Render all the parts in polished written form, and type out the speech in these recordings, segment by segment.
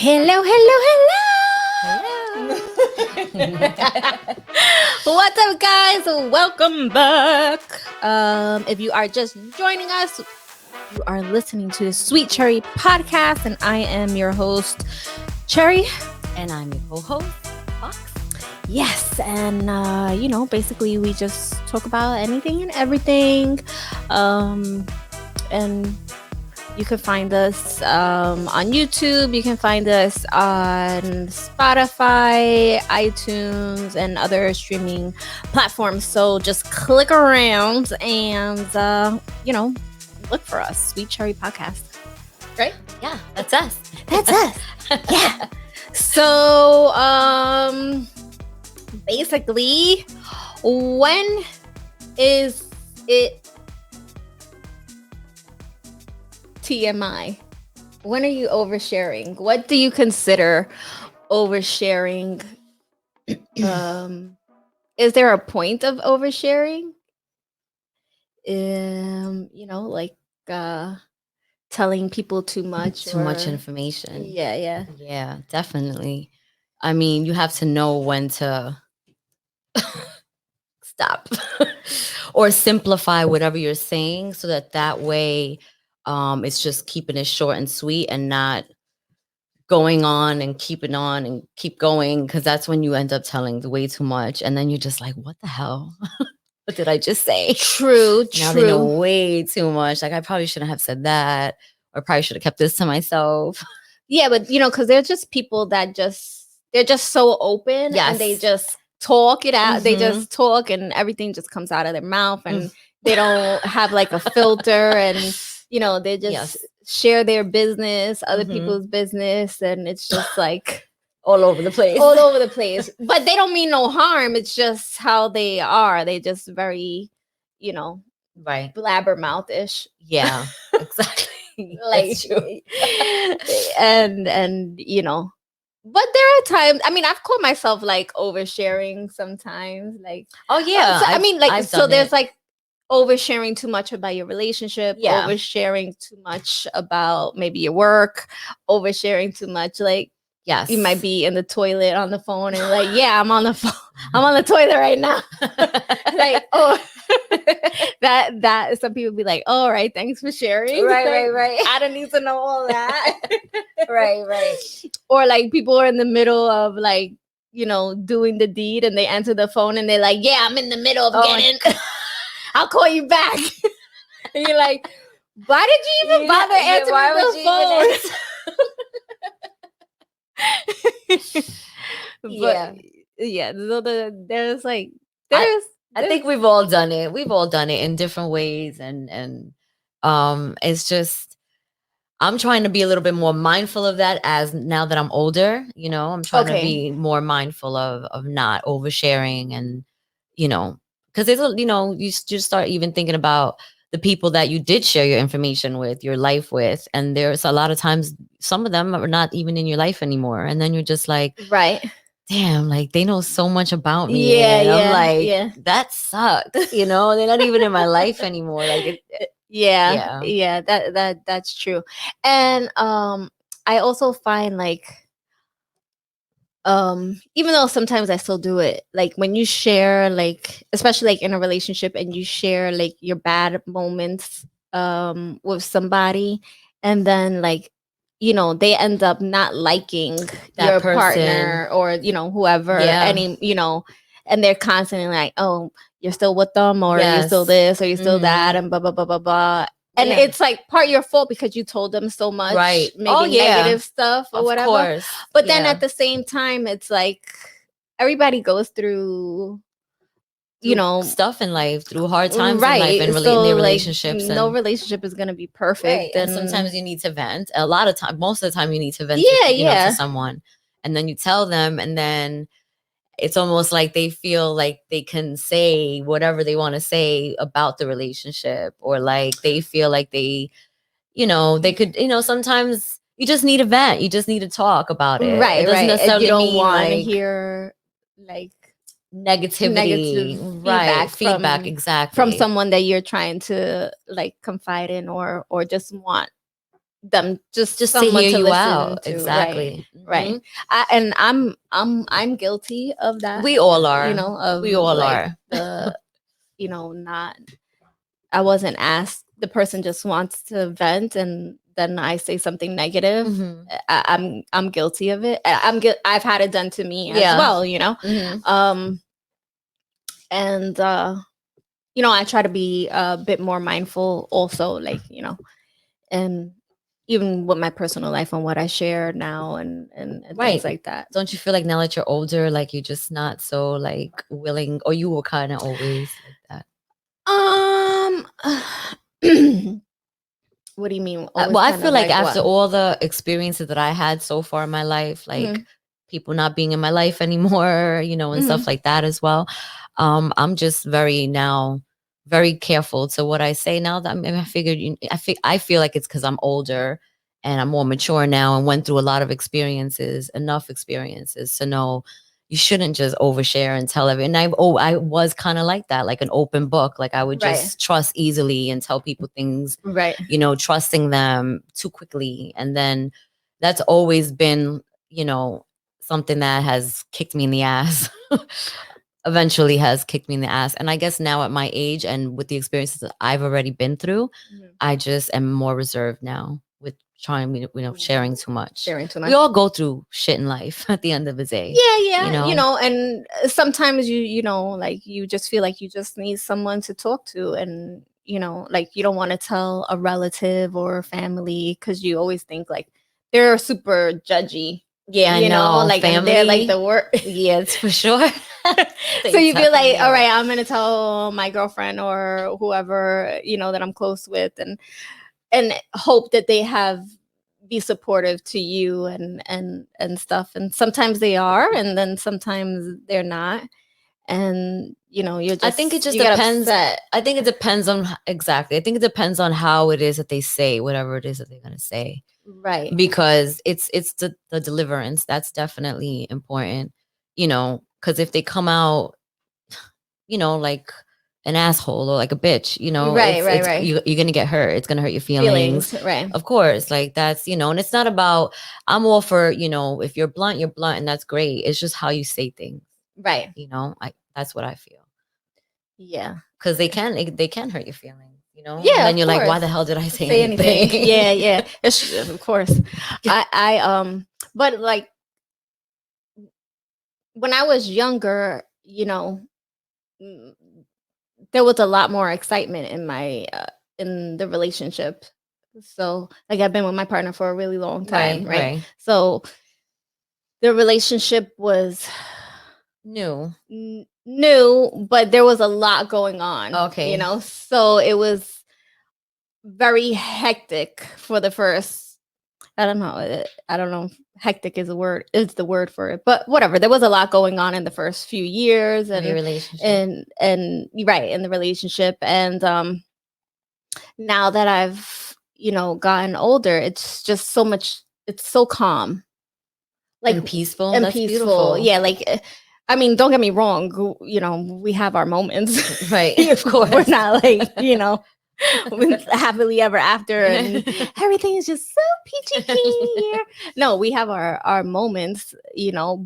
Hello, hello, hello. What's up, guys? Welcome back. If you are just joining us, you are listening to the Sweet Cherry podcast, and I am your host, Cherry. And I'm your co-host, Fox. Yes, and basically we just talk about anything and everything. And you can find us on YouTube. You can find us on Spotify, iTunes, and other streaming platforms. So just click around and, look for us. Sweet Cherry Podcast. Right? Yeah, that's us. That's us. Yeah. So, basically, when is it TMI? When are you oversharing? What do you consider oversharing? Is there a point of oversharing? Telling people too much. Too much information. Yeah, definitely. I mean, you have to know when to stop or simplify whatever you're saying so that way it's just keeping it short and sweet and not going on and keeping on and keep going, because that's when you end up telling way too much and then you're just like, what the hell? What did I just say? True. Now they know way too much. Like, I probably shouldn't have said that, or probably should have kept this to myself. Yeah, but because they're just people that they're just so open. Yes. And they just talk it out. They just talk and everything just comes out of their mouth, and they don't have like a filter, and they just share their business, other people's business, and it's just like all over the place. But they don't mean no harm. It's just how they are. They just very, right, blabbermouth-ish. Yeah, exactly. Like, that's true. and but there are times, I mean, I've caught myself like oversharing sometimes, like, oh yeah, there's like oversharing too much about your relationship, oversharing too much about maybe your work, oversharing too much, like, yes, you might be in the toilet on the phone and like, yeah, I'm on the phone, I'm on the toilet right now. Like, oh, that some people be like, oh, all right, thanks for sharing. Right. I don't need to know all that. right. Or like people are in the middle of like, doing the deed, and they answer the phone and they're like, yeah, I'm in the middle of getting, I'll call you back. And you're like, why did you even bother answering the phone? But there's I think we've all done it. We've all done it in different ways, and it's just, I'm trying to be a little bit more mindful of that as now that I'm older. I'm trying to be more mindful of not oversharing, and because there's you just start even thinking about the people that you did share your information with, your life with, and there's a lot of times some of them are not even in your life anymore, and then you're just like, right, damn, like they know so much about me. I'm like, that sucks. They're not even in my life anymore. Like, that's true. And I also find like, even though sometimes I still do it, like when you share, like especially like in a relationship, and you share like your bad moments with somebody, and then like they end up not liking that your person, partner, or whoever, and they're constantly like, oh, you're still with them, or you're still this, or you're still that, and blah blah blah blah blah. And it's like part your fault because you told them so much, right? Maybe negative stuff or whatever. Course. But then at the same time, it's like everybody goes through, stuff in life, through hard times in life, and in their relationships. No relationship is gonna be perfect, and sometimes you need to vent. A lot of time, most of the time, you need to vent. To someone, and then you tell them, and then it's almost like they feel like they can say whatever they want to say about the relationship, or like they feel like they could, sometimes you just need a vent. You just need to talk about it. Right. It doesn't necessarily you don't mean want to like hear like negative feedback, exactly, from someone that you're trying to like confide in, or just want them, just Just to someone hear to you listen out. to. Right, Exactly. right. Mhm. And I'm guilty of that. We all You are. know, of We all like are. the, not. I wasn't asked. The person just wants to vent, and then I say something negative. Mhm. I'm guilty of it. I've had it done to me as Yeah. well. Mhm. Um, and I try to be a bit more mindful, also, like, and even with my personal life and what I share now, and things Right. like that. Don't you feel like now that you're older, like you're just not so like willing, or you were kind of always like that? Um, what do you mean? Always Well, I kind feel of like like after what? all the experiences that I had so far in my life, like Mhm, people not being in my life anymore, and stuff mhm. like that as well. I'm just very careful to what I say now. That I figured, I feel like it's because I'm older and I'm more mature now and went through a lot of experiences, enough experiences to know you shouldn't just overshare and tell everyone. And I was kind of like that, like an open book. Like I would Right, just trust easily and tell people things, right, trusting them too quickly. And then that's always been, something that has kicked me in the ass. Eventually has kicked me in the ass. And I guess now at my age and with the experiences that I've already been through, mhm. I just am more reserved now with trying, sharing too much. Sharing too We much. all go through shit in life at the end of the day, Yeah, you yeah, know? and sometimes like you just feel like you just need someone to talk to, and like you don't want to tell a relative or family because you always think like they're super judgy, Yeah, I know. like, and they're like Family. the worst. Yeah, it's for sure. So They you feel like, definitely all are. right, I'm gonna tell my girlfriend or whoever that I'm close with, and hope that they have be supportive to you, and stuff, and sometimes they are, and then sometimes they're not, and I think it just you get depends. upset. I think it depends on exactly. I think it depends on how it is that they say whatever it is that they're gonna say, Right, because it's the deliverance that's definitely important. Because if they come out, like an asshole or like a bitch, right, right, right. you're gonna get hurt. It's gonna hurt your feelings, Feelings, right, of course. Like that's and it's not about. I'm all for if you're blunt, you're blunt, and that's great. It's just how you say things. right. I That's what I feel. Yeah, Because they can hurt your feelings, and yeah, then of you're like, why course. the hell did I say Say anything. anything? Yeah, yeah. Of course. But like when I was younger, mm, there was a lot more excitement in my in the relationship. So, like, I've been with my partner for a really long time, Right, right? right. So the relationship was New. new, but there was a lot going on, Okay. So it was very hectic for the first. I don't know. I don't know if hectic is the word for it, but whatever. There was a lot going on in the first few years, Of your and relationship. and right, in the relationship, and now that I've gotten older, it's just so much. It's so calm, like, And peaceful. and That's peaceful. beautiful. Yeah, like, I mean, don't get me wrong. We have our moments. Right. Of We're course. not like with happily ever after, and everything is just so peachy keen here. No, we have our moments,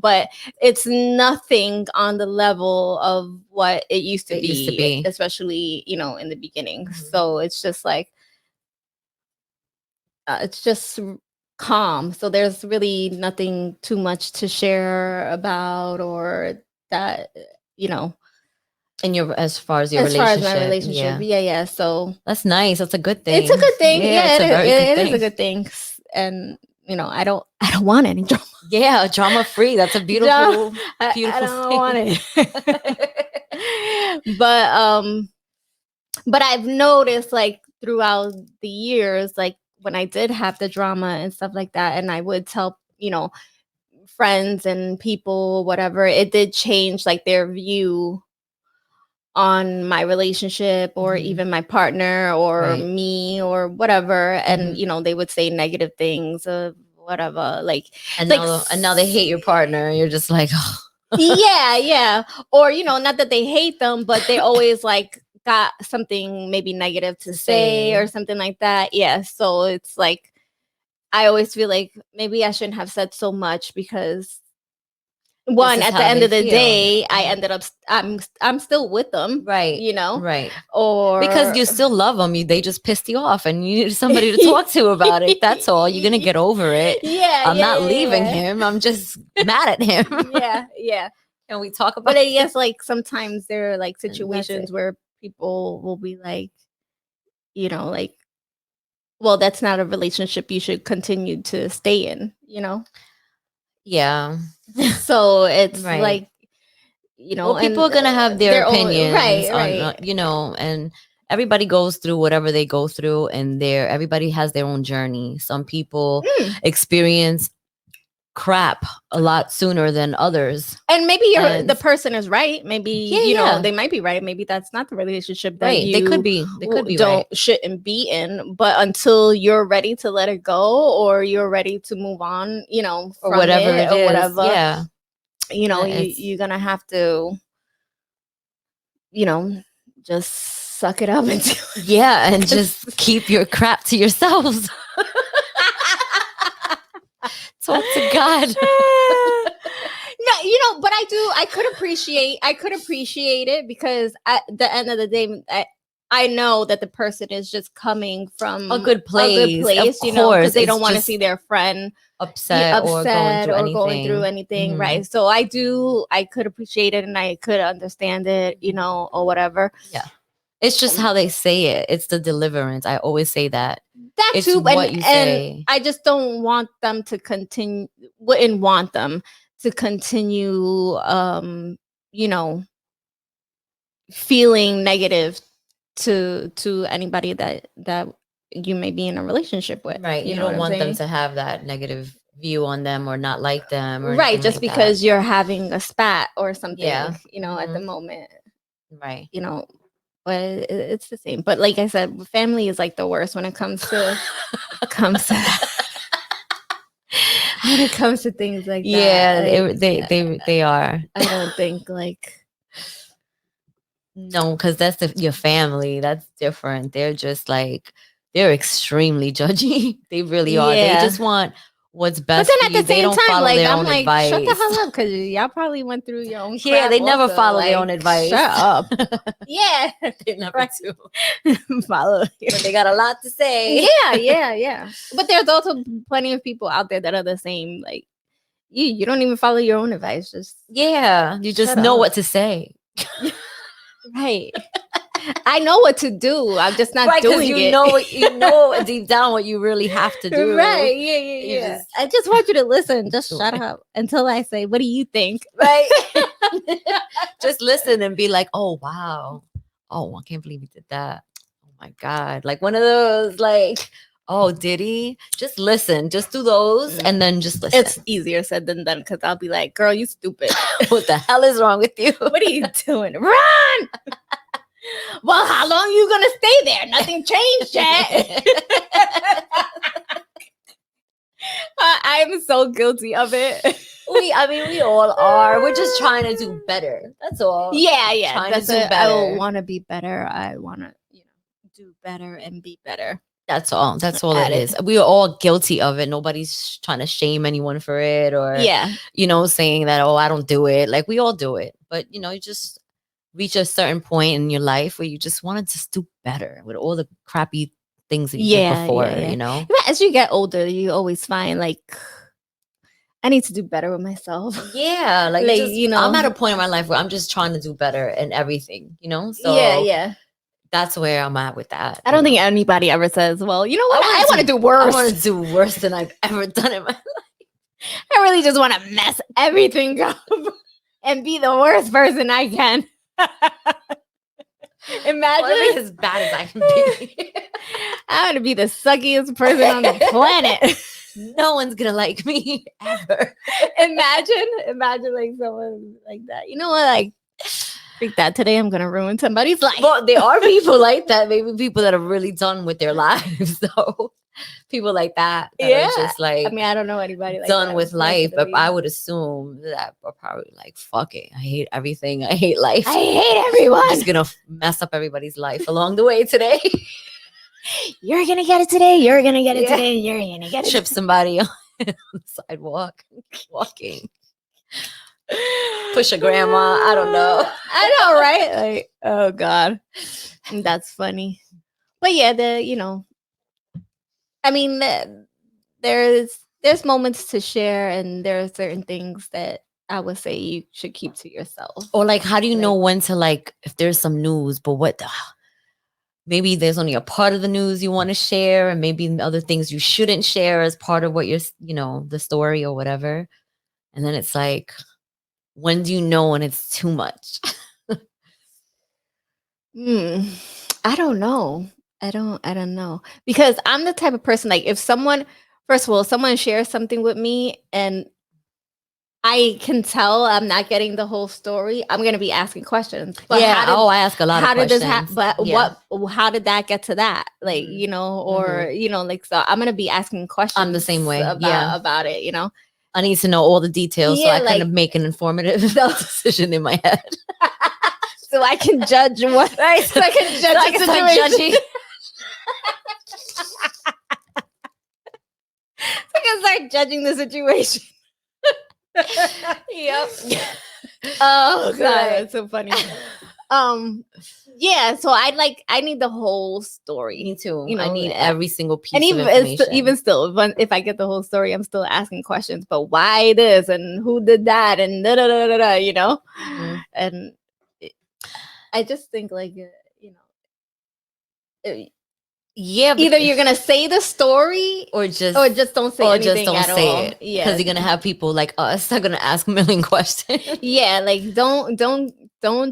but it's nothing on the level of what it used to It used to be, be. especially in the beginning. Mhm. So it's just like it's just calm. So there's really nothing too much to share about, or that, And your as far as your as far as my relationship, relationship. yeah. Yeah, yeah. So That's nice. That's a good it's a thing. good thing. Yeah, Yeah, it's it a is. very good It is a thing. good thing. And I don't want any drama. Yeah, drama free. That's a Drama. beautiful, I beautiful don't want thing. it. But I've noticed, like, throughout the years, like, when I did have the drama and stuff like that, and I would tell friends and people, whatever, it did change, like, their view on my relationship, or Mhm. even my partner, or Right. me, or whatever, and Mhm. they would say negative things of whatever, like And like now they hate your partner. You're just like, oh. yeah, yeah, or not that they hate them, but they always like got something maybe negative to To say, or say. something like that. Yeah, so it's like, I always feel like maybe I shouldn't have said so much because This one, is at the how end they of the feel. day, I ended up I'm still with them, Right. you know, Right. Because or you still love them. They just pissed you off and you need somebody to talk to about it. That's all. You're going to get over it. yeah, I'm yeah, not yeah, leaving yeah. him. I'm just mad at him. Yeah, yeah. Can we talk about But I it? guess like sometimes there are like And that's situations it. where people will be like, like, well, that's not a relationship you should continue to stay in, Yeah. So it's Right. like, Well, people and are going to have their their own, opinions right, on, right. and everybody goes through whatever they go through, and everybody has their own journey. Some people Mm. experience crap a lot sooner than others. And maybe the And person is right. Maybe, yeah. they might be right. Maybe that's not the relationship that Right. They could you be. They could be right. shouldn't be in. But until you're ready to let it go, or you're ready to move on, Or from whatever it it or is. whatever, Yeah. you're gonna have to, just suck it up and Yeah, and just keep your crap to yourselves. Talk to God. No, but I could appreciate it, because at the end of the day, I know that the person is just coming from A good place. Of because course. they It's don't want to just see their friend upset or going through or going through anything. anything, right? So I could appreciate it, and I could understand it, or whatever. Yeah. It's just how they say it. It's the deliverance. I always say that. That It's too, what you and say. I just don't want them to continue. Wouldn't want them to continue, you know, feeling negative to anybody that you may be in a relationship with. Right. You You know what don't I'm want them saying? to have that negative view on them or not like them or Right, anything just like that. because you're having a spat or something, Yeah. at the moment, Right. but it's the same. But like I said, family is like the worst when it comes to comes to when it comes to things like Yeah, that. Like, they are. I don't think like No, because that's your family. That's different. They're just like they're extremely judgy. They really are. They yeah. just want what's But best then for at you. the They same don't time, follow like their I'm own like, shut the advice. hell up, because y'all probably went through your own Yeah, crap. they never also. follow their Like, own advice. Shut up. Yeah, They never right. do. Follow. But they got a lot to say. Yeah. But there's also plenty of people out there that are the same. Like you don't even follow your own advice. Just Yeah, you just shut know up. what to say. Right. I know what to do. I'm just not Right, because doing you it. know you know deep down what you really have to do. Right. Yeah. You just I just want you to listen. Just do shut it. up until I say, "What do you think?" Right. Just listen and be like, oh wow. Oh, I can't believe he did that. Oh my God. Like one of those, like, oh, did he? Just listen. Just do those and then just listen. It's easier said than done, because I'll be like, "Girl, you stupid. What the hell is wrong with you? What are you doing? Run!" Well, how long you gonna stay there? Nothing changed yet. I'm so guilty of it. We all are. We're just trying to do better. That's all. Yeah. Trying That's to do it. better. I want to be better. I want to, do better and be better. That's all. That's all At it is. We are all guilty of it. Nobody's trying to shame anyone for it or, Yeah. saying that, oh, I don't do it. Like we all do it. But, you just reach a certain point in your life where you just want to just do better with all the crappy things that you did before, Yeah, as you get older, you always find like, I need to do better with myself. Yeah. Like Like, I'm at a point in my life where I'm just trying to do better in everything, So Yeah. that's where I'm at with that. I don't think anybody ever says, well, you know what? I want to do I worse. want to do worse than I've ever done in my life. I really just want to mess everything up and be the worst person I can. Imagine as bad as I can be. I want to be the suckiest person on the planet. No one's gonna like me ever. Imagine like someone like that. You know what? Like, freak that. Today I'm gonna ruin somebody's life. Well, there are people like that. Maybe people that are really done with their lives, though. People like that are just like. I mean, I don't know anybody like done that with life, but personally. I would assume that are probably like, fuck it. I hate everything. I hate life. I hate everyone. I'm just gonna mess up everybody's life along the way today. You're gonna get it today. You're gonna get it Yeah. today. You're gonna get it. Trip somebody on the sidewalk, walking. Push a grandma. I don't know. I know, right? Like, oh God, that's funny. But yeah, I mean, there's moments to share, and there are certain things that I would say you should keep to yourself. Or like, how do you know when to like, if there's some news, but what maybe there's only a part of the news you want to share, and maybe other things you shouldn't share as part of what you're, the story or whatever. And then it's like, when do you know when it's too much? I don't know. I don't know, because I'm the type of person, like, if someone, first of all, someone shares something with me and I can tell I'm not getting the whole story, I'm gonna be asking questions. But yeah. I ask a lot of questions. How did that get to that? Like, or like, so I'm gonna be asking questions. I'm the same way. About it. I need to know all the details so I can make an informative decision in my head. So I can judge what. Right. So I can judge the situation. So I can start judging the situation. Yep. Oh God, that's so funny. Yeah, so I need the whole story. Me too. I need every single piece. And even still, if I get the whole story, I'm still asking questions. But why this and who did that and da da da da da, and I just think, like, yeah, either you're gonna say the story or just don't say anything at all. It. Yeah, because you're gonna have people like us that are gonna ask a million questions. Yeah, like don't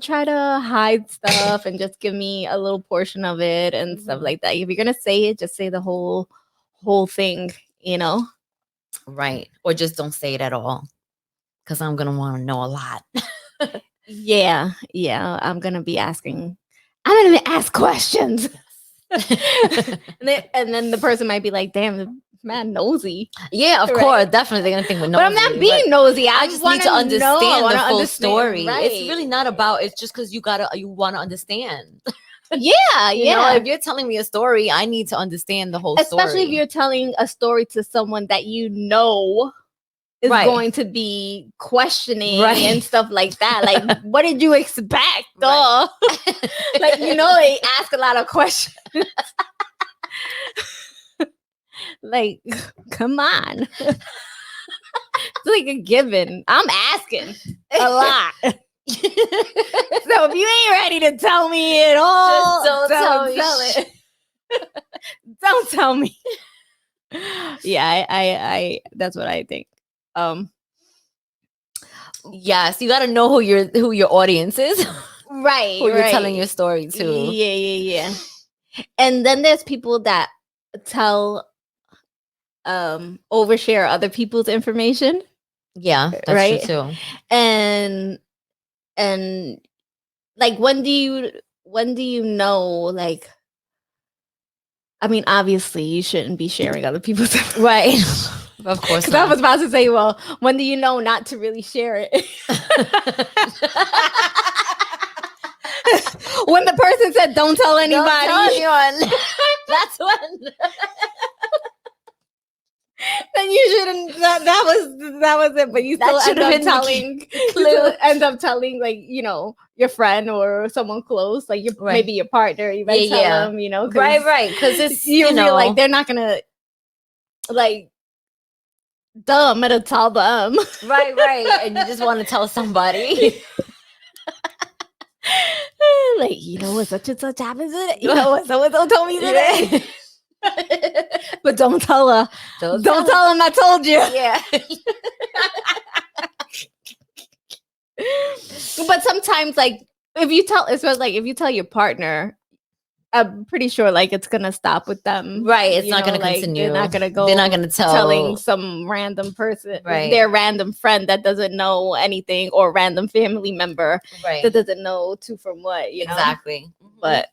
try to hide stuff and just give me a little portion of it and stuff like that. If you're gonna say it, just say the whole thing. Right, or just don't say it at all, because I'm gonna want to know a lot. Yeah, I'm gonna ask questions. and then the person might be like, damn, the man nosy. Yeah, of course, definitely they're gonna think we're nosy. But I'm not being nosy. I just need to understand the full story. Right. It's really not about, it's just because you want to understand. Yeah, if you're telling me a story, I need to understand the whole story. Especially if you're telling a story to someone that is going to be questioning and stuff like that. Like, what did you expect? Like, they ask a lot of questions. Like, come on. It's like a given. I'm asking a lot. So if you ain't ready to tell me at all, just don't tell it. Don't tell me. Yeah, I that's what I think. Yes, you got to know who your audience is, right? Who you're telling your story to. Yeah. And then there's people that overshare other people's information. Yeah, that's true too. And like, when do you know, like, I mean, obviously you shouldn't be sharing other people's information. Right. Of course. Because I was about to say, well, when do you know not to really share it? When the person said, don't tell anybody. Don't tell anyone. That's when. Then you shouldn't. That was it. But you still end up telling, like, your friend or someone close, like maybe your partner. You might tell them, right. Because it's you feel like they're not gonna, like, I'm gonna tell them. Right. And you just want to tell somebody. Like, what such and such happens today. What so-and-so told me today. But don't tell her. Don't tell them I told you. Yeah. But sometimes, like, if you tell your partner, I'm pretty sure, like, it's gonna stop with them. Right. It's not gonna continue. They're not gonna go. They're not gonna telling some random person, their random friend that doesn't know anything, or random family member that doesn't know two from what. Exactly. But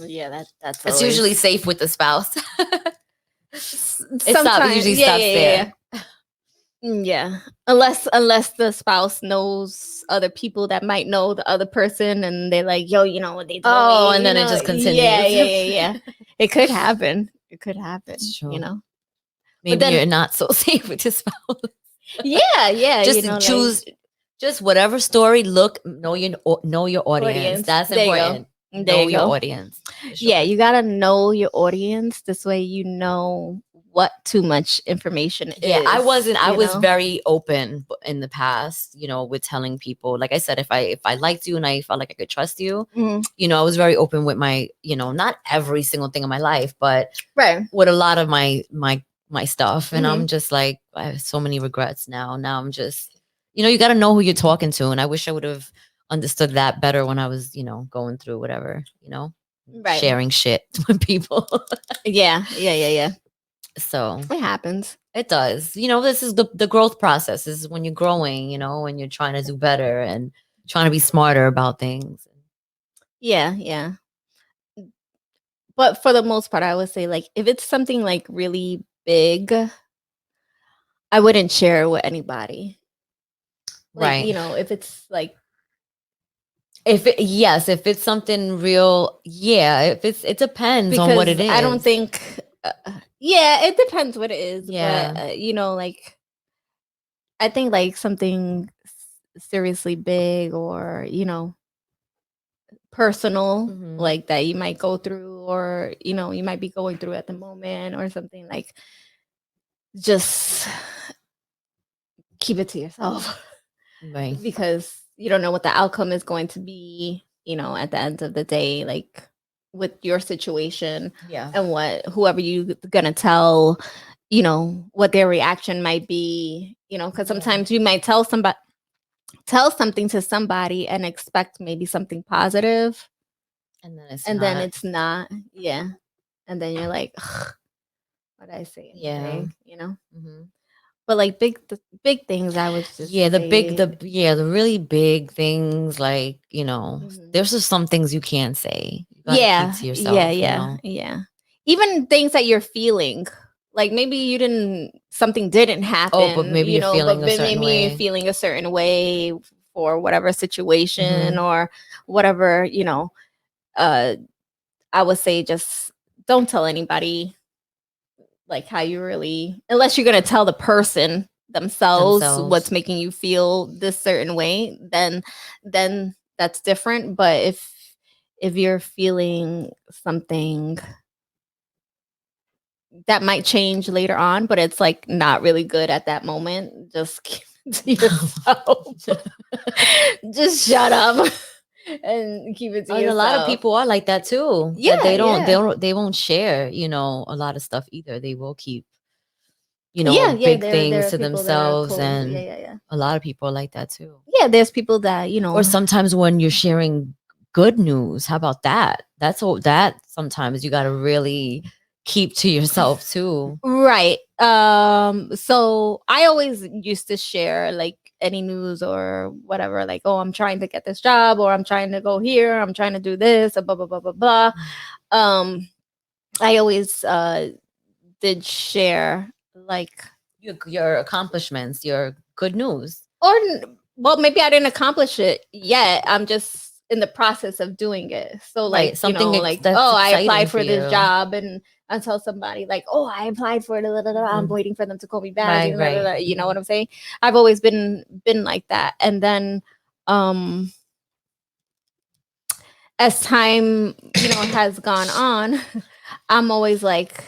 yeah, that's it's usually safe with the spouse. Sometimes usually stops there. Yeah. Unless the spouse knows other people that might know the other person and they're like, yo, you know what they told Oh, me, and you then it know? just Yeah, continues. yeah, yeah, yeah. It could happen. It could It's happen, you true. know. But Maybe then you're not so safe with your spouse. yeah, yeah, you Just know, like choose just whatever story. Look, know your audience. audience. That's There you go. important. There Know you your go. audience for Yeah, sure. you gotta know your audience. This way you know what too much information Yeah, I is, wasn't. I you was know? very open in the past. With telling people. Like I said, if I liked you and I felt like I could trust you, Mhm. I was very open with my. Not every single thing in my life, but Right. with a lot of my stuff. And Mhm. I'm just like, I have so many regrets now. Now I'm just, you got to know who you're talking to. And I wish I would have understood that better when I was, going through whatever, Right. sharing shit with people. Yeah, yeah, yeah, yeah. So It happens. it does. This is the growth process. This is when you're growing, when you're trying to do better and trying to be smarter about things. Yeah, yeah. But for the most part, I would say like if it's something like really big, I wouldn't share it with anybody. Like, Right. if it's like Yes, if it's something real, yeah. It depends on what because it I don't is. think yeah, it depends what it is, but Yeah. like I think like something seriously big or, personal Hmm. like that you might go through or, you might be going through at the moment or something like just keep it to yourself Right. because you don't know what the outcome is going to be, at the end of the day, like with your situation Yeah. and what whoever you gonna tell, what their reaction might be, because Yeah. sometimes you might tell something to somebody and expect maybe something positive And then it's and then not. it's not. Yeah. And then you're like, "Ugh, what did I say Yeah. anyway? Hmm. But like big things, I would Yeah, just say, the really big things, like, mhm. there's just some things you can't say. You got to keep Yeah, to yeah, yourself. yeah, yeah. Even things that you're feeling, like maybe something didn't Oh, but happen, maybe you're feeling but a then certain maybe you're way. feeling a certain way for whatever situation Hmm. or whatever, uh, I would say just don't tell anybody like how you really, unless you're gonna tell the person themselves what's Themselves. making you feel this certain way, then that's different. But if you're feeling something that might change later on, but it's like not really good at that moment, just keep it to yourself. Just shut up and keep it to And a lot of yourself. people are like that too. That Yeah, yeah. they won't share, a lot of stuff either. They will keep, Yeah, yeah, big there things are to people that are themselves, close. Yeah, and yeah, yeah. a lot of people are like that too. Yeah, there's people that, Or sometimes when you're sharing good news, how about that? That's all that sometimes you got to really keep to yourself too. right. So I always used to share like any news or whatever, like, oh, I'm trying to get this job or I'm trying to go here, I'm trying to do this, blah blah blah blah blah. Um, I always did share like Your accomplishments, your good news. well, maybe I didn't accomplish it yet. I'm just in the process of doing it. So Right. like, Something like, that's oh, I exciting applied for for this you. job and I tell somebody like, oh, I applied for it. I'm Mhm. waiting for them to call me back. Right, right. You know what I'm saying? I've always been like that. And then um as time, has gone on, I'm always like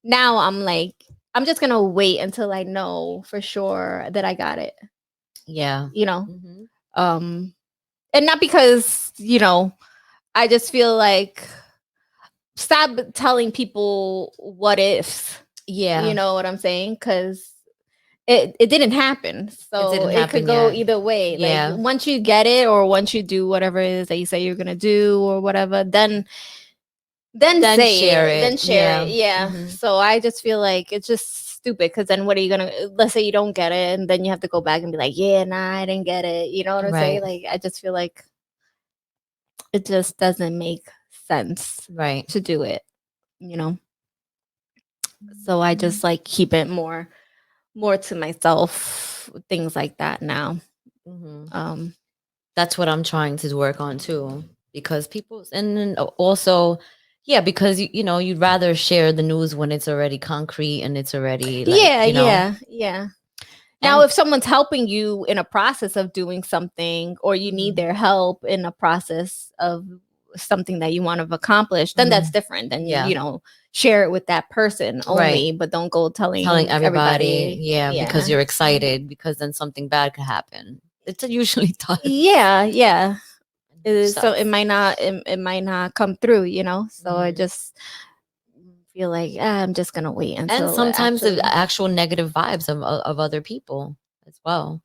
now I'm like, I'm just gonna wait until I know for sure that I got it, Yeah. you know. Hmm. Um and not because I just feel like stop telling people what ifs, you Yeah. know what I'm saying, because it didn't happen, It so didn't it could happen go yet. either way. Like Yeah. once you get it or once you do whatever it is that you say you're gonna do or whatever, then Then say share it, then it. share it. Yeah. Yeah, Hmm. so I just feel like it's just stupid because then what are you gonna, let's say you don't get it and then you have to go back and be like, yeah, nah, I didn't get it, you know what I'm saying? Right. Like I just feel like it just doesn't make sense Right. to do it, you know? So I just like keep it more more to myself, things like that now. Mhm. Um, That's what I'm trying to work on too, because people, and then also, yeah, because you'd rather share the news when it's already concrete and it's already like, yeah, yeah, yeah. Now, and if someone's helping you in a process of doing something, or you need Mhm. their help in a process of something that you want to accomplish, then that's Mhm. different. Then Yeah. share it with that person only, Right. but don't go Telling telling everybody, everybody. yeah, because Yeah, you're excited, because then something bad could happen. It usually does. yeah, yeah. So Sucks. it might not come through. So I Mhm. just feel like I'm just gonna wait And until it sometimes the actually. actual negative vibes of other people as well.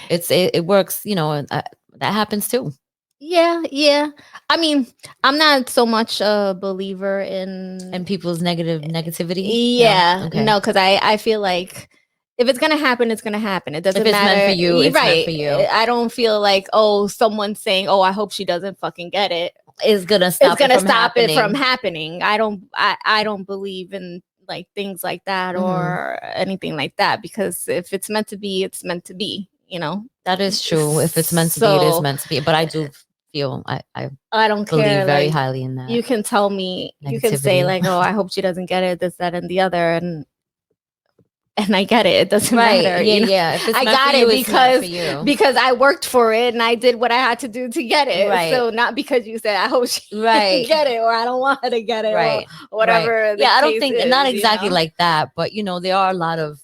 It works, and that happens too. Yeah, yeah. I mean, I'm not so much a believer in. And people's negativity. No, Yeah, okay. no, because I feel like if it's gonna happen, it's gonna happen. It If doesn't it's meant for matter. you, You're it's meant right. for you. I don't feel like, oh, someone's saying, oh, I hope she doesn't fucking get it. It's gonna It's stop it gonna from stop it from happening. happening. I don't believe in like things like that Mhm. or anything like that, because if it's meant to be, it's meant to be. That is true. If it's meant to be, it is So meant to be. But I do feel I I don't believe care. very Like, highly in that you can tell me, you can say negativity. like, oh, I hope she doesn't get it, this, that, and the other, and I get it. It doesn't Right. matter. Yeah, yeah. If it's I meant for got you, it it's meant for because you. I worked for it and I did what I had to do to get it. Right. So not because you said I hope she Right. get it, or I don't want her to get it, Right. or Right. whatever the Yeah, I don't case think not exactly is. like that, but there are a lot of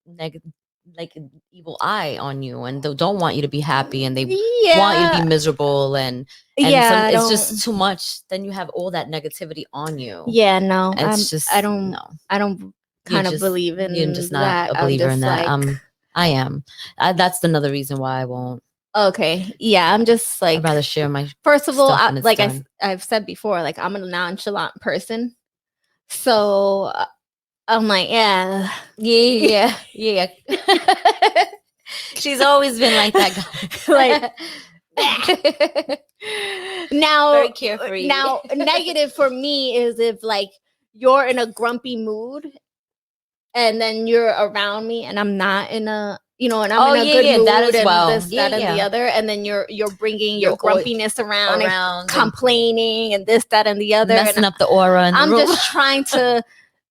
negative, like an evil eye on you, and they don't want you to be happy, and they want you to be Yeah. miserable, and Yeah, some I it's don't. just too much. Then you have all that negativity on you. Yeah, no. It's I just don't no. I don't You're kind of just believe you're just in not that. a I'm believer in just that. like, I am. That's another reason why I won't. okay. Yeah, I'm just I'd rather like, share my first of all, stuff when it's like done. I've said before, like I'm a nonchalant person. So I'm like, yeah. Yeah, yeah, yeah. She's always been like that, Like, guys. now Very carefree. now negative for me is if like you're in a grumpy mood and then you're around me and I'm not in a, and I'm Oh in a yeah, good yeah, that mood as and well. this, Yeah, that, and the yeah. other, and then you're bringing your You're all grumpiness around and around and complaining and this, that, and the other, and messing up the aura in the I'm room. just trying to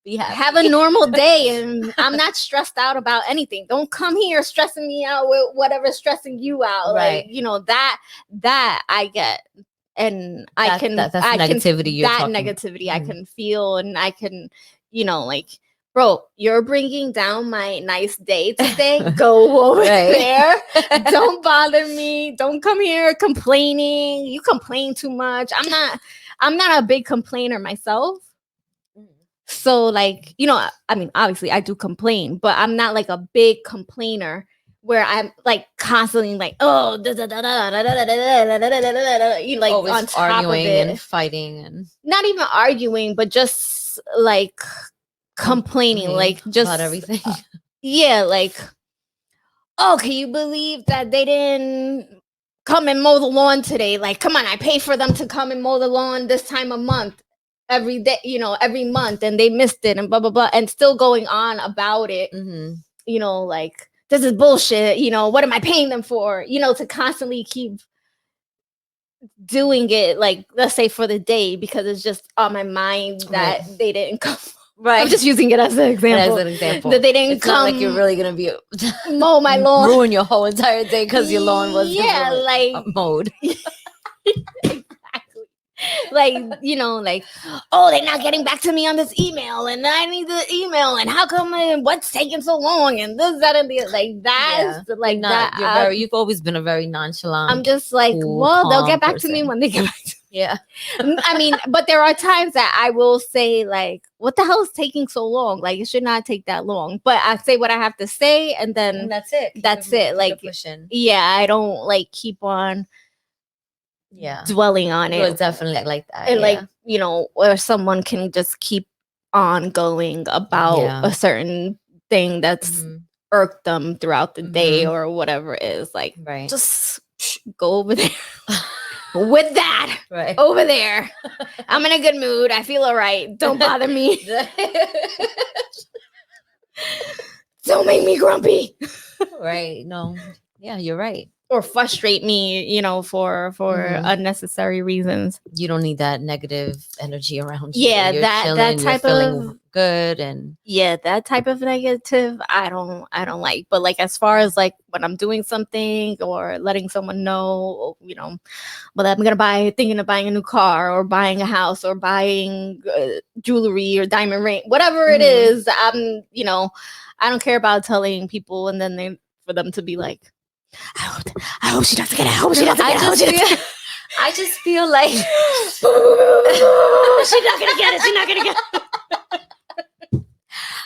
Be have a happy. normal day and I'm not stressed out about anything. Don't come here stressing me out with whatever's stressing you out. Right. Like, that I get. And That's the negativity you're that talking about. negativity I can feel, and I can, like, bro, you're bringing down my nice day today. Go over there. Don't bother me. Don't come here complaining. You complain too much. I'm not a big complainer myself. So, like, I mean, obviously I do complain, but I'm not like a big complainer where I'm like constantly like, oh, like Always on top of arguing and it. fighting and Not even arguing, but just like complaining, like about just everything. yeah, like, oh, can you believe that they didn't come and mow the lawn today? Like, come on, I pay for them to come and mow the lawn this time of month, every day, every month, and they missed it and blah, blah, blah, and still going on about it, like, this is bullshit, what am I paying them for? To constantly keep doing it, like, let's say for the day, because it's just on my mind that they didn't come. Right. I'm just using it as an example. That they didn't It's come. not like you're really gonna be mow my lawn, ruin your whole entire day because your lawn wasn't like mowed. Exactly. Like, like, oh, they're not getting back to me on this email, and I need the email, and how come, and what's taking so long, and this, that, and the, like, that's like that. You've always been a very nonchalant. I'm just like, cool, well, they'll get back person. to me when they get back to me. Yeah. I mean, but there are times that I will say, like, what the hell is taking so long? Like, it should not take that long. But I say what I have to say, and then And that's it. That's it. Like, yeah, I don't like keep on dwelling on it. It was definitely like that. And like, where someone can just keep on going about a certain thing that's irked them throughout the day or whatever it is. Like, just go over there. With that, over there. I'm in a good mood. I feel all right. Don't bother me. don't make me grumpy. Right. No. Yeah, you're right. Or frustrate me, for Mhm. unnecessary reasons. You don't need that negative energy around you. Yeah, You're that chilling, you're type feeling of good, and that type of negative I don't like. But like as far as like when I'm doing something or letting someone know, whether I'm gonna thinking of buying a new car or buying a house or buying jewelry or diamond ring, whatever it Mhm. is, I don't care about telling people and then for them to be like, I hope she doesn't get it. I hope she no, doesn't get it. I hope she doesn't get it. I just feel like She's not gonna get it. She's not gonna get it.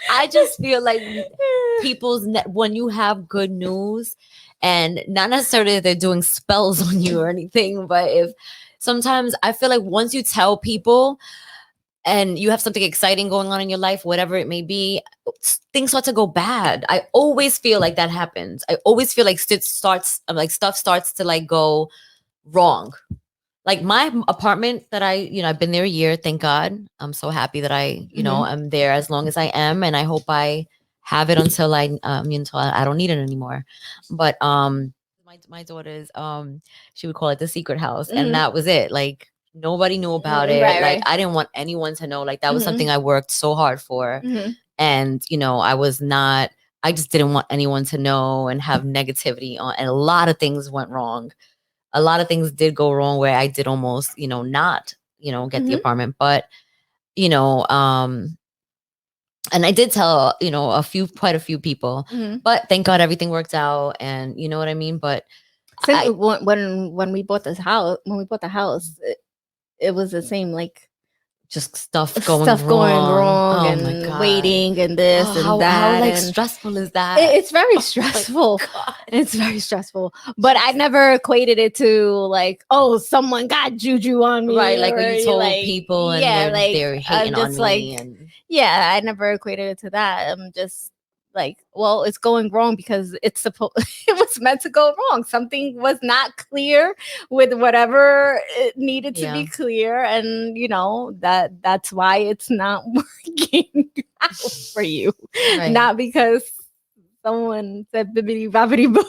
I just feel like when you have good news, and not necessarily that they're doing spells on you or anything, but if sometimes I feel like once you tell people and you have something exciting going on in your life, whatever it may be, things start to go bad. I always feel like that happens. I always feel like stuff starts to like go wrong. Like my apartment that I've been there a year, thank God. I'm so happy that I'm there as long as I am, and I hope I have it until I don't need it anymore. But my daughter's she would call it the secret house, and that was it. Like nobody knew about it. Right, Like right. I didn't want anyone to know. Like that was Mhm. something I worked so hard for, Mhm. and I just didn't want anyone to know and have negativity on, and a lot of things went wrong. A lot of things did go wrong where I did almost, not, get the Mhm. apartment. But, you know, um, and I did tell, quite a few people, Mhm. but thank God everything worked out. And you know what I mean? But Same I when we bought this house. When we bought the house, it was the same. Like just stuff going stuff going wrong. wrong Oh my and God. waiting and Oh, this and how that, like and stressful is that? it's very Oh my stressful. God. It's very stressful. But I never equated it to like, oh, someone got juju on me, Right. Like when you or told like, people and yeah, like they're I'm hating on just me, like, and yeah, I never equated it to that. I'm just like, well, it's going wrong because it's supposed it was meant to go wrong. Something was not clear with whatever it needed to yeah. be clear, and that's why it's not working out for you. Right. Not because someone said bibbidi bobbidi boo.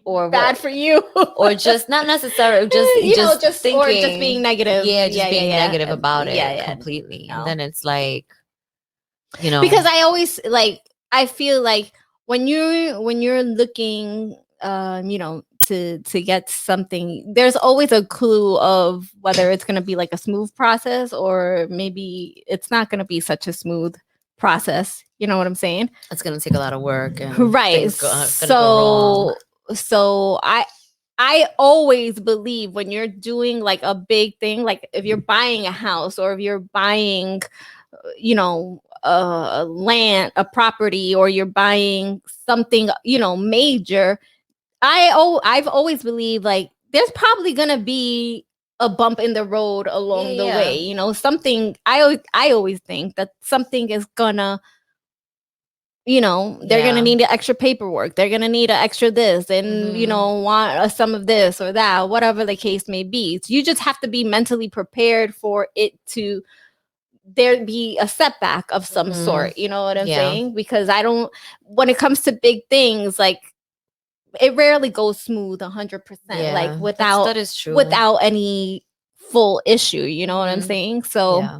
Or Bad what? for you. Or just not necessarily just Just or just being thinking, negative. yeah, just Yeah, yeah, being yeah. negative about Yeah, it yeah. completely. And No. then it's like, Because I always like I feel like when you're looking to get something, there's always a clue of whether it's going to be like a smooth process or maybe it's not going to be such a smooth process. You know what I'm saying? it's gonna take a lot of work, and Right. things gonna go wrong. So I always believe when you're doing like a big thing, like if you're buying a house or if you're buying, land, a property, or you're buying something, major. I've always believed like there's probably gonna be a bump in the road Yeah, along the yeah. way. Something I always think that something is gonna, they're gonna Yeah. need an extra paperwork. They're gonna need an extra this, and Mhm. want some of this or that, whatever the case may be. So you just have to be mentally prepared for it to there be a setback of some Mhm. sort. You know what I'm Yeah. saying? Because I don't. When it comes to big things, like it rarely goes smooth 100%. Like Yeah. without That is true. without any full issue. You know what I'm Mhm. saying? So Yeah.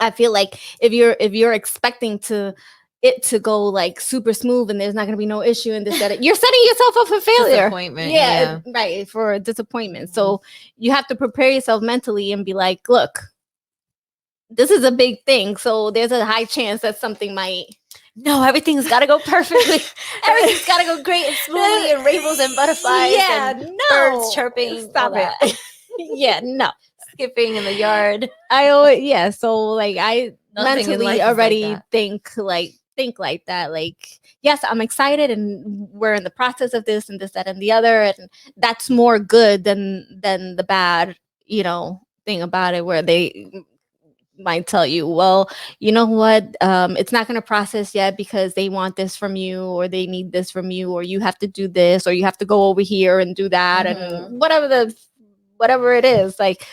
I feel like if you're expecting it to go like super smooth and there's not going to be no issue and this that you're setting yourself up for failure. Disappointment. Yeah, Yeah. right, for disappointment. Mhm. So you have to prepare yourself mentally and be like, look, this is a big thing, so there's a high chance that something might. No, everything's got to go perfectly. Everything's got to go great and smoothly, and rainbows and butterflies Yeah, and birds no, chirping, all stop that. it. Yeah, no. Skipping in the yard. I always, yeah. So like I Nothing in mentally life is like already that. think like that. Like, yes, I'm excited and we're in the process of this and this, that, and the other. And that's more good than the bad, thing about it, where they might tell you, well, you know what, it's not going to process yet because they want this from you or they need this from you, or you have to do this or you have to go over here and do that, Mhm. and whatever it is. Like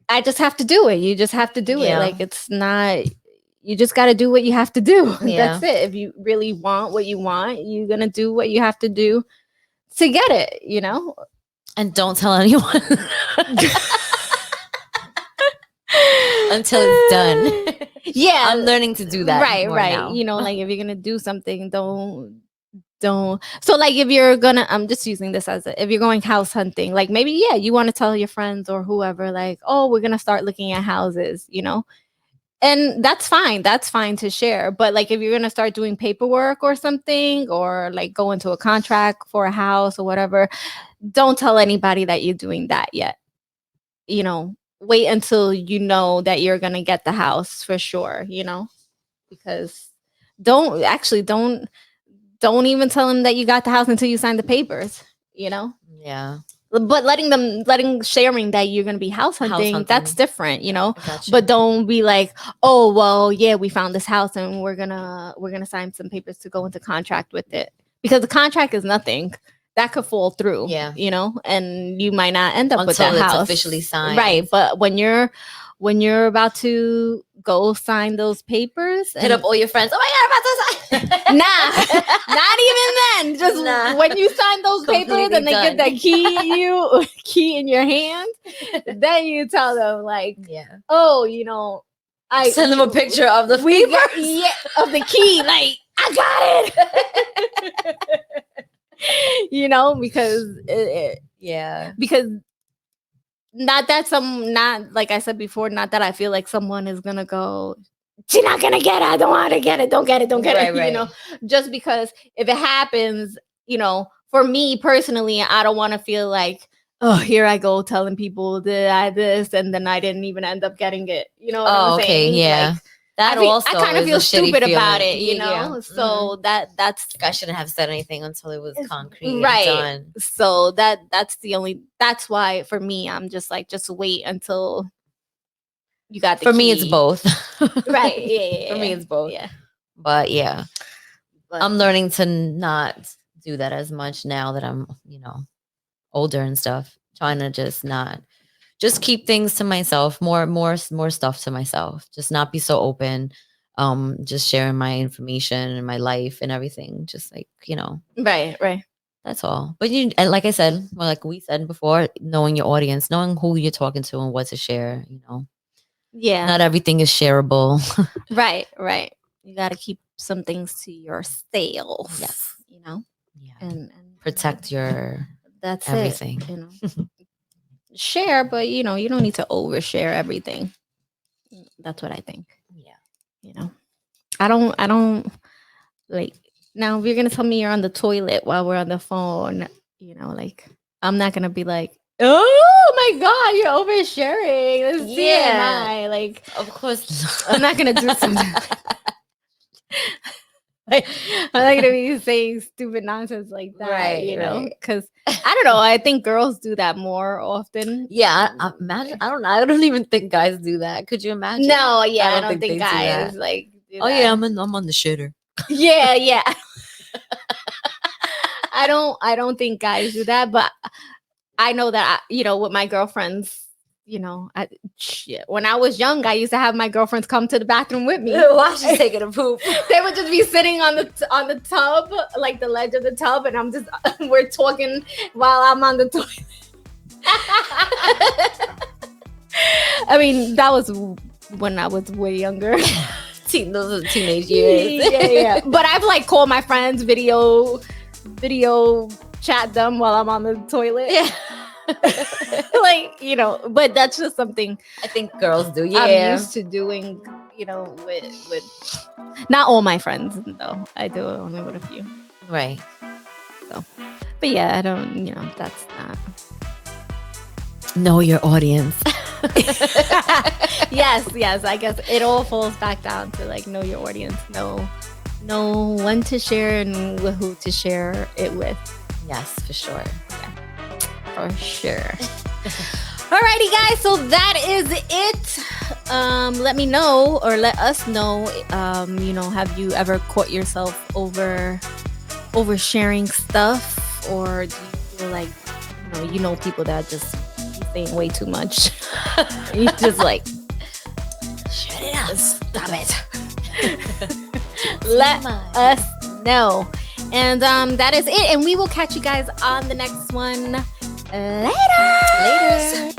I just have to do it. You just have to do it. Yeah. Like it's not, you just got to do what you have to do. Yeah. That's it. If you really want what you want, you're going to do what you have to do to get it, you know? And don't tell anyone until it's done. Yeah. I'm learning to do that. Right, more right. now. You know, like if you're going to do something, don't. So like if you're gonna, I'm just using this as if you're going house hunting, like maybe, yeah, you want to tell your friends or whoever, like, oh, we're gonna start looking at houses, you know, and that's fine to share. But like if you're gonna start doing paperwork or something, or like go into a contract for a house or whatever, don't tell anybody that you're doing that yet. You know, wait until you know that you're gonna get the house for sure, you know, because don't even tell them that you got the house until you sign the papers, you know? Yeah. But sharing that you're going to be house hunting, that's different, you know? But don't be like, oh, well, yeah, we found this house and we're going to sign some papers to go into contract with it. Because the contract is nothing. That could fall through, you know? And you might not end up with that house. Until it's officially signed. Right, but when you're about to go sign those papers, hit up all your friends. Oh my God, I'm about to sign. Nah, not even then. Just when you sign those papers and they get that key in your hand, then you tell them like, oh, you know, I send them a picture of the papers. Of the key. Like, I got it. You know, because because not like I said before, not that I feel like someone is gonna go, she's not gonna get it, I don't want to get it, don't get it, right. You know, just because if it happens, you know, for me personally, I don't want to feel like, oh, here I go telling people that I this and then I didn't even end up getting it, you know what I'm saying? Yeah, like, that I kind of feel stupid about it, you know. So that's like I shouldn't have said anything until it was concrete, right? And done. So that's why for me, I'm just like, just wait until you got the for key. me, it's both. Right? Yeah. For me, it's both. Yeah. But yeah, I'm learning to not do that as much now that I'm, you know, older and stuff. Trying to just keep things to myself, more stuff to myself. Just not be so open. Just sharing my information and my life and everything. Just like, you know. Right. That's all. But like I said, well, like we said before, knowing your audience, knowing who you're talking to and what to share, you know. Yeah. Not everything is shareable. Right. You got to keep some things to yourself. Yes. You know. Yeah. And protect your that's everything. It, you know. Share, but you know, you don't need to overshare everything. That's what I think. Yeah. You know, I don't like, now if you're gonna tell me you're on the toilet while we're on the phone, you know, like I'm not gonna be like, oh my God, you're oversharing. This TMI. Like, of course I'm not gonna do something. Like, I'm not gonna be saying stupid nonsense like that, right, you know, because I don't know. I think girls do that more often. Yeah, I imagine. I don't know. I don't even think guys do that. Could you imagine? No, yeah, I don't think guys do like. Do that. Yeah, I'm on the shitter. Yeah. I don't think guys do that, but I know that you know, with my girlfriends. You know, when I was young, I used to have my girlfriends come to the bathroom with me. While she's taking a poop, they would just be sitting on the tub, like the ledge of the tub, and we're talking while I'm on the toilet. I mean, that was when I was way younger. Those are teenage years. Yeah. But I've like called my friends, video chat them while I'm on the toilet. Yeah. Like, you know, but that's just something I think girls do. Yeah, I'm used to doing, you know, with not all my friends though. I do it only with a few. Right. So, but yeah, I don't, you know, that's not. Know your audience. Yes. I guess it all falls back down to like, know your audience, know when to share and who to share it with. Yes, for sure. Yeah. For sure. Alrighty, guys. So that is it. Let me know, or let us know. You know, have you ever caught yourself oversharing stuff, or do you feel like you know people that just keep saying way too much? You just like, shut it up. Stop it. let us know. And that is it. And we will catch you guys on the next one. Later.